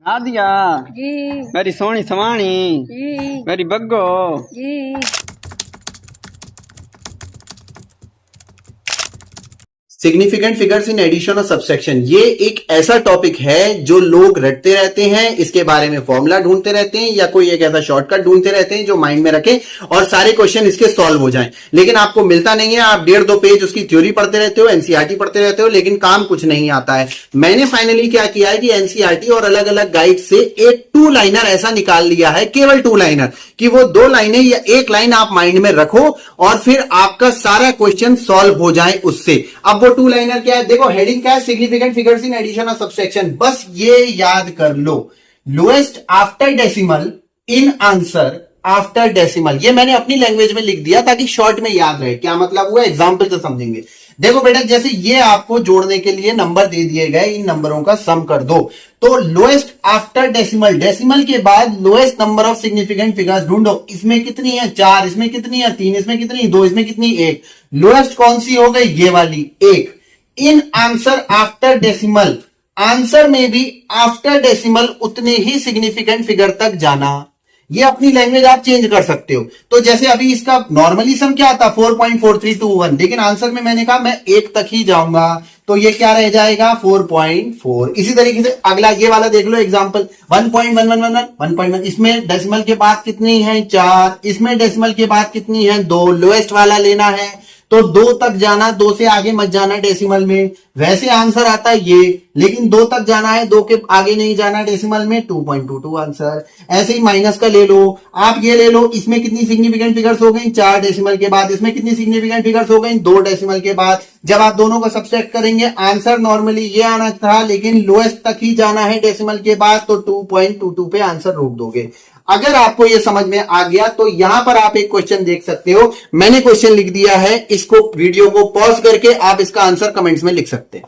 आदिया जी मेरी सोनी सवाणी जी मेरी बग्गो जी। Significant figures in addition और सब्सट्रैक्शन, ये एक ऐसा टॉपिक है जो लोग रटते रहते हैं, इसके बारे में फॉर्मूला ढूंढते रहते हैं या कोई एक ऐसा शॉर्टकट ढूंढते रहते हैं जो माइंड में रखें और सारे क्वेश्चन इसके सॉल्व हो जाएं, लेकिन आपको मिलता नहीं है। आप 1.5-2 पेज उसकी थ्योरी पढ़ते रहते हो, एनसीईआरटी पढ़ते रहते हो, लेकिन काम कुछ नहीं आता है। मैंने फाइनली क्या किया है कि एनसीईआरटी और अलग अलग गाइड से एक 2 लाइनर ऐसा निकाल लिया है, केवल 2 लाइनर, कि वो 2 लाइनें या 1 लाइन आप माइंड में रखो और फिर आपका सारा क्वेश्चन सॉल्व हो जाए उससे। अब वो 2 लाइनर क्या है, देखो हेडिंग क्या है, सिग्निफिकेंट फिगर्स इन एडिशन और सब्सट्रैक्शन। बस ये याद कर लो, lowest after decimal in answer after decimal. ये मैंने अपनी लैंग्वेज में लिख दिया ताकि शॉर्ट में याद रहे। क्या मतलब हुआ, एग्जाम्पल से समझेंगे। देखो बेटा, जैसे ये आपको जोड़ने के लिए नंबर दे दिए गए, इन नंबरों का सम कर दो। तो लोएस्ट आफ्टर डेसिमल, डेसिमल के बाद lowest number of significant figures ढूंढो। इसमें कितनी है 4, इसमें कितनी है 3, इसमें कितनी 2, इसमें कितनी 1। लोएस्ट कौन सी हो गई, ये वाली 1। इन आंसर आफ्टर डेसिमल, आंसर में भी आफ्टर डेसिमल उतने ही सिग्निफिकेंट फिगर तक जाना। ये अपनी लैंग्वेज आप चेंज कर सकते हो। तो जैसे अभी इसका नॉर्मली सम क्या आता 4.4321, लेकिन आंसर में मैंने कहा मैं 1 तक ही जाऊंगा, तो ये क्या रह जाएगा 4.4। इसी तरीके से अगला ये वाला देख लो एग्जांपल 1.1111 इसमें डेसिमल के बाद कितनी है 4, इसमें डेसिमल के बाद कितनी है 2। लोएस्ट वाला लेना है तो 2 तक जाना, 2 से आगे मत जाना डेसिमल में। वैसे आंसर आता है ये, लेकिन 2 तक जाना है, 2 के आगे नहीं जाना डेसिमल में। 2.22 आंसर। ऐसे ही माइनस का ले लो, आप ये ले लो, इसमें कितनी सिग्निफिकेंट फिगर्स हो गई 4 डेसिमल के बाद, इसमें कितनी सिग्निफिकेंट फिगर्स हो गई 2 डेसिमल के बाद। जब आप दोनों को सब्सट्रैक्ट करेंगे आंसर नॉर्मली ये आना था, लेकिन लोएस्ट तक ही जाना है डेसिमल के बाद, तो 2.22 पे आंसर रोक दोगे। अगर आपको यह समझ में आ गया तो यहां पर आप एक क्वेश्चन देख सकते हो, मैंने क्वेश्चन लिख दिया है, इसको वीडियो को पॉज करके आप इसका आंसर कमेंट्स में लिख सकते हैं।